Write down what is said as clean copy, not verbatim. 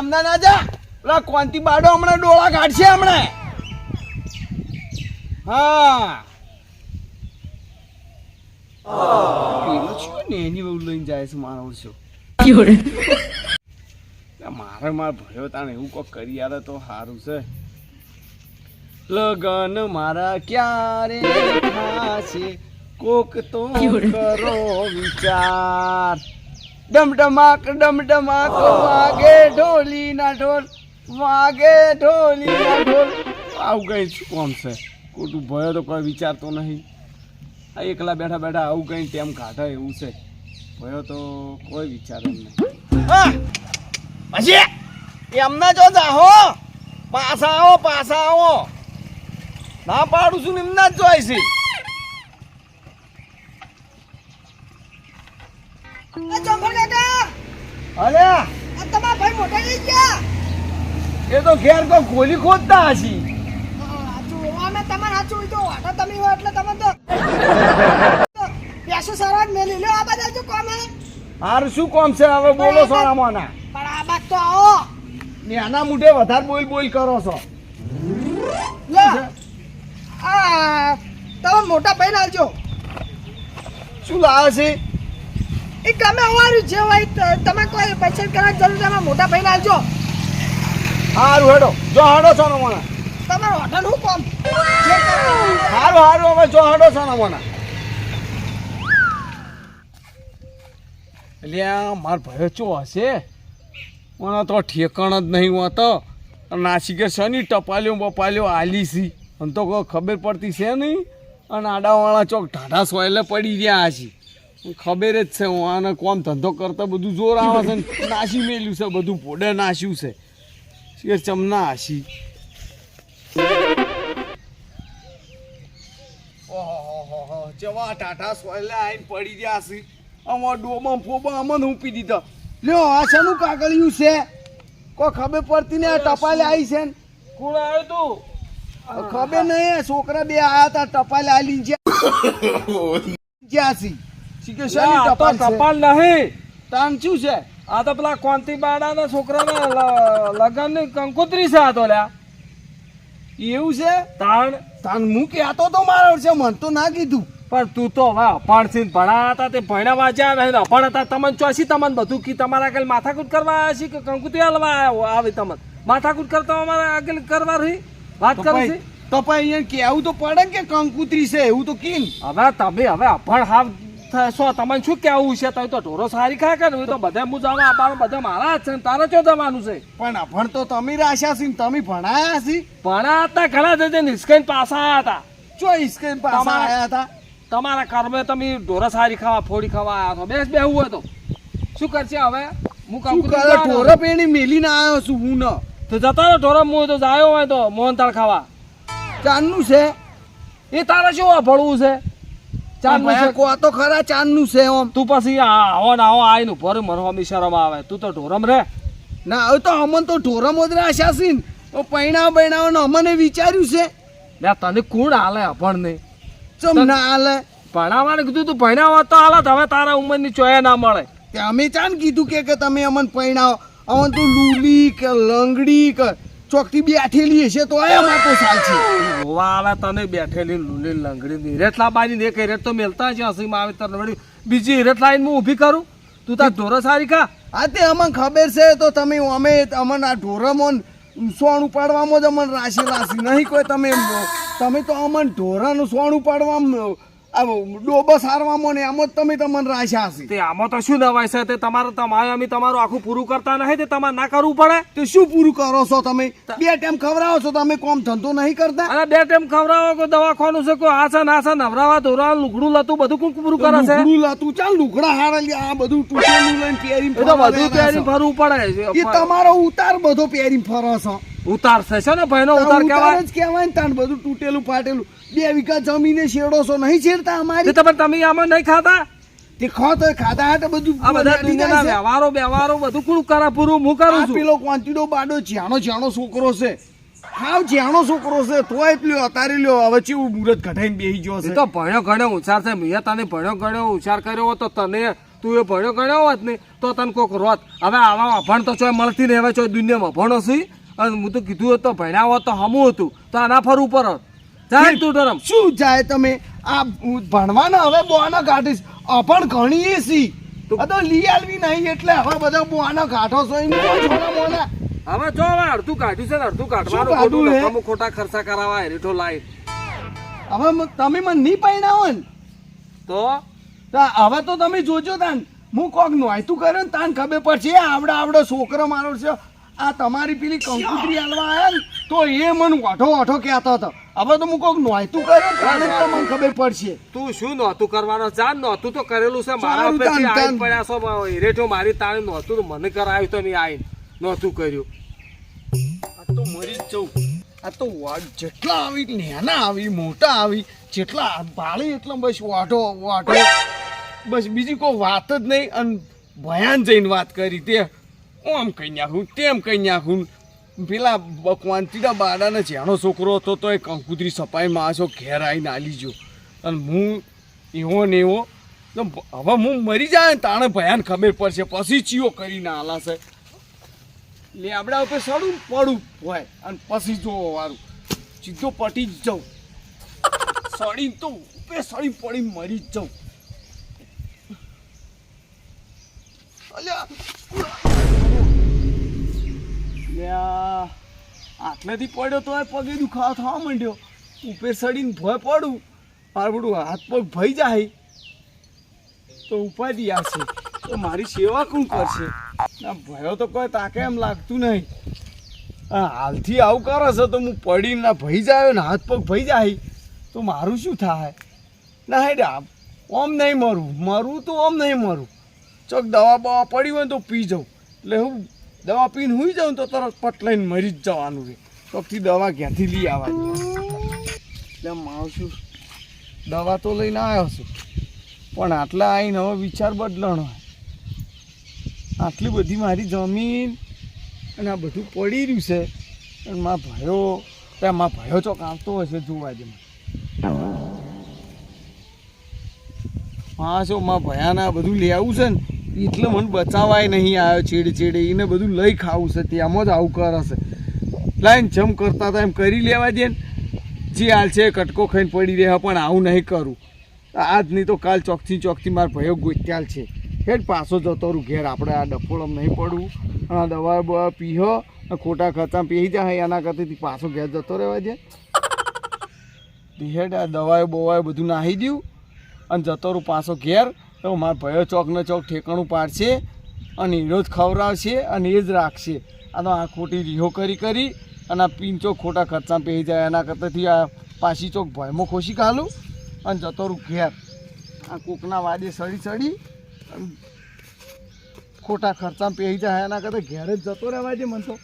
હમણાં ના જા પેલા કોંતી બાડો હમણાં ડોળા કાઢશે હમણાં હા પેલો છો ને એની બહુ લઈને જાય છે મારો છો મારે માર ભયો તાણે એવું કોક કરી યાર તો સારું છે લગન મારા ક્યારે થાશે કોક તો કરો વિચાર ડમડમાક વાગે ઢોલી ના ઢોલ વાગે ઢોલી ના ઢોલ આવું કઈ શું કોમ છે ખોટું ભયો તો કોઈ વિચારતો નહીં આ એકલા બેઠા બેઠા આવું કઈ ટેમ કાઢે એવું છે ભયો તો કોઈ વિચારે નહીં પછી એમના જો જાહો પાછા આવો ના પાડું છું ને એમના જ જોઈ છે એ તો ઘેર તો ગોલી ખોદતા હશી હારું શું કોમ છે હવે બોલો સોનામાના નાના મોઢે વધારે બોલ કરો છો તમે મોટા ભાઈ લાવજો શું લાવે છે એ તમે અમારું જે હોય તમે કોઈ પૈસા કરવાની જરૂર તમે મોટા ભાઈ લાવજો હારું હેડો જો હાડો સોનામાના તમારો હોટલ શું કોમ હારું હવે જો હાડો સોનામાના એટલે માર ભયો ચો હશે મને તો ઠેકાણ જ નહીં હોતો નાસિકે શની ટપાલ્યો બપાલ્યો આલી સી અને તો કોઈ ખબર પડતી છે નહીં અને આડાવાળા ચોક ઢાઢા સોયલે પડી ગયા છે ખબર જ છે હું આને કોમ ધંધો કરતા બધું જોર આવે છે ને નાસી મેલ્યું છે બધું પોડે નાસ્યું છે શેર ચમના હાસી ઓહો જવા ટાટા સોયલે આવીને પડી ગયા છે આમાં ડોમાં ફોબા અમને ઉપી દીધા લ્યો આ શાનું કાગળિયું છે કોઈ ખબર પડતી ને ટપાલે આવી છે કોણ આવ્યું તું ખબર નહીં છોકરા બે આયા હતા ટપાલે આલી જ્યાંસી ટપાલ નહીં તાન શું છે આ તો પેલા કોંતી બાડાના છોકરાના લગન ની કંકોત્રી છે આ તો લ્યા એવું છે તાણ હું કહેતો તો મારા વર્ષે મન તો ના કીધું પણ તું તો હવે અપાણ થી ભણા હતા તે ભણ્યા વાંચ્યા નહીં અપાણ હતા તમને ચોસી તમને બધું કી તમારા આગળ માથાકૂટ કરવા આવ્યા છે કે કંકુત્રી હાલવા આવે તમને માથાકૂટ કરતા અમારા આગળ કરવા રહી વાત કરું છે તો પણ અહીંયા કેવું તો પડે કે કંકુત્રી છે એવું તો કીન હવે તમે હવે અભણ હાવ થશો તમને શું કેવું છે તમે તો ઢોરો સારી ખા કે તો બધા હું જવા આપવાનું બધા મારા જ છે તારે ચો જવાનું છે પણ અભણ તો તમે રાખ્યા છે તમે ભણાયા છે ભણા હતા ઘણા જજે નિષ્કૈન પાસા આવ્યા હતા ચો ઇસ્કૈન પાસા આવ્યા હતા તમારા કર્મે તમે ઢોરા સારી ખાવા ફોડી ખાવા આવ્યા છો બેસ બેહવું હોય તો શું કરશે હવે હું ઢોરા પેણી મેલીને આવ્યો છું હું ન તો જતા રહો ઢોરા હું તો જાયો હોય તો મોહનતાળ ખાવા ચાંદનું છે એ તારે શું ભળવું છે ચાંદનું છે કો તો ખરા ચાંદનું છે ઓમ તું પછી આવો ને આવો આવીને ઉપર મરવા શરમ આવે તું તો ઢોરમ રે ના હવે તો અમન તો ઢોરમ જ રાખ્યા છે ને પૈણાવ ને અમને વિચાર્યું છે લે તને કોણ હાલે અભણ નહીં ચમ ના હાલે ભણાવવાને કીધું તું ભણ્યા તો હાલત હવે તારા ઉંમરની ચોયા ના મળે તે અમે ચાન કીધું કે તમે અમને પૈણાવ અમન તો લૂલી કે લંગડી કે ચોકથી બેઠેલી હશે તો એમાં તો સાલ છે વાલા તને બેઠેલી લૂલી લંગડી રેટલા બાની એક રેટ તો મેલતા જ હસી માં આવે તને બીજી રેટ લાઈન હું ઊભી કરું તું તાર ઢોરો સારી ખા હા તે અમને ખબર છે તો તમે અમે અમને આ ઢોરામાં સોણ ઉપાડવામાં જ અમને રાશી નહીં કોઈ તમે તો અમને ઢોરાનું સોણ ઉપાડવામાં ડોબો સારવામાં ને આમ જ તમે તમને રાખ્યા હશે તે આમાં તો શું નવાય છે તે તમારું આખું પૂરું કરતા નહીં તે તમારે ના કરવું પડે તે શું પૂરું કરો છો તમે 2 ટાઈમ ખવડાવો છો તમે કોમ ધંધો નહીં કરતા અરે 2 ટાઈમ ખવડાવો કોઈ દવાખાનું છે કોઈ આ છે ના છે નવરાવા ધોરા લુગડું લતું બધું કોણ પૂરું કરે છે લુગડું લતું ચાલ લુગડા હારા આ બધું તૂટેલું લઈને પહેરીને બધું પહેરીને ફરવું પડે એ તમારો ઉતાર બધો પહેરીને ફરો છો ઉતાર છે ને ભાઈનો ઉતાર કહેવાય જ કહેવાય ને તાન બધું તૂટેલું ફાટેલું 2 વીઘા જમીને શેડો છો નહીં શેડતા અમારી તમે આમાં નહીં ખાતા તે ખો તો ખાતા હાટે બધું આ બધા દુનિયાના વ્યવહારો બધું કોણ કરે પૂરું હું કરું છું પેલો કોંતીડો બાડો જ્યાનો છોકરો છે હાવ જ્યાનો છોકરો છે તોય એટલો અતારી લ્યો હવે ચેવું મુરત કઢાઈને બેહી ગયો છે તો ભણ્યો ગણ્યો હોશિયાર છે મેં તને ભણ્યો ગણ્યો હોશિયાર કર્યો તો તને તું એ ભણ્યો ગણ્યો હોત ને તો તને કોક રોત. હવે આવા અભણ તો ચોય મળતી નહીં, હવે ચોય દુનિયામાં અભણો છું. અને હું તો કીધું હોત તો ભણ્યા હોત તો હમું હતું તો આના ફરવું પર જાય તું ધરમ. શું જાય તમે આ ભણવાના હવે બોના કાઢીશ અપણ ઘણી એ સી આ તો લઈ આલવી નહીં એટલે હવે બધા બોના કાઢો છો એમ કહો છો ને બોના. હવે જો હવે અડધું કાઢ્યું છે ને અડધું કાઢવાનું શું કાઢું ખોટું હે? નકામું ખોટા ખર્ચા કરાવવા હેઠો લાઈ હવે તમે મને નહીં પૈણાવો ને તો તો હવે તો તમે જોજો તાન હું કોક નોયતું કરે ને તાન ખબર પડશે આવડો છોકરો મારો છે આ તમારી પેલી કંકુતરી હાલવા આવ્યા ને તો એ મને ઓઠો કહેતો હતો. હવે તો હું કોક નોયતું કરે ને તાને જ તમને ખબર પડશે. તું શું નહોતું કરવાનો જાન નહોતું તો કરેલું છે મારા સારું, ઉપરથી તાન, આઈને તાન. પડ્યા છો હેરેઠો મારી તાણે નહોતું તો મને કરાવ્યું તો મેં આઈને નહોતું કર્યું. આ તો મરી જ જવું. આ તો જેટલા આવી નાના આવી મોટા આવી જેટલા ભાળી એટલા બસ વાટો બસ બીજી કોઈ વાત જ નહીં. અને ભયાન જઈને વાત કરી તે આમ કહી નાખું તેમ કહી નાખું. પેલા બકવાનતીના બાડાને જેનો છોકરો હતો તો એ કંકુતરી સપાઈ માણસો ઘેર આવીને આલી ગયો અને હું એવો ને એવો તો હવે હું મરી જાય ને તાણે ભયાન ખબર પડશે પછી ચીયો કરીને આલાશે લેબડા ઉપર સડું પડું હોય અને પછી જોવો વારું સીધો પટી જ જાઉં સડી તો ઉપે સડી પડી મરી જ જાઉં. અલ્યા આટલેથી પડ્યો તો પગે દુખાવો થવા માંડ્યો ઉપે સડીને ભય પડું મારું બધું હાથ પગ ભઈ જાય તો ઉપાધિ આવશે તો મારી સેવા કોણ કરશે? ના ભયો તો કોઈ તાકે એમ લાગતું નહીં. હાલથી આવું કરે છે તો હું પડીને ના ભઈ જાય ને હાથ પગ ભઈ જાય તો મારું શું થાય? ના હેડ ઓમ નહીં મરું તો ઓમ નહીં મરું. ચોક દવા બવા પડી હોય ને તો પી જાઉં એટલે હું દવા પીને હુઈ જાઉં તો તરત પટ લઈને મરી જ જવાનું રહે. ચોકથી દવા ઘેરથી લઈ આવવાની એટલે માવશું દવા તો લઈને આવ્યો છું પણ આટલા આવીને હવે વિચાર બદલવાનો. આટલી બધી મારી જમીન અને આ બધું પડી રહ્યું છે અને માં ભયો ચોક આવતો હશે જોવા દે. હા શું માં ભયાના બધું લઈ આવું છે ને એટલે મને બચાવાય નહીં આવ્યો છેડે એને બધું લઈ ખાવું છે તેમાં જ આવું કરે છે. લાઈન જમ કરતા હતા એમ કરી લેવા દે ને જે હાલ છે કટકો ખાઈને પડી રહ્યા પણ આવું નહીં કરું. આજ નહીં તો કાલ ચોકથી મારા ભયો ગોત્યાલ છે હેડ પાછો જતો રહું ઘેર. આપણે આ ડફોળમ નહીં પડવું અને આ દવા બવા પીહો ખોટા ખર્ચા પી જાય એના કરતી પાછો ઘેર જતો રહેવા દે. હેડ આ દવાઓ બવાઓ બધું નાહી દઉં અને જતો રહું પાછો ઘેર. તો મારા ભયો ચોકને ચોક ઠેકાણું પાડશે અને હીરો જ ખવડાવશે અને એ જ રાખશે. આ તો આ ખોટી રીહો કરી અને આ પીંચો ખોટા ખર્ચા પી જાય એના કરતાંથી આ પાછી ચોક ભયમાં ખોશી કાઢું અને જતો રહું ઘેર. આ કોકના વાદે સડી ખોટા ખર્ચા પી જાય એના કરતાં ઘેર જ જતો રહેવા દે મને તો.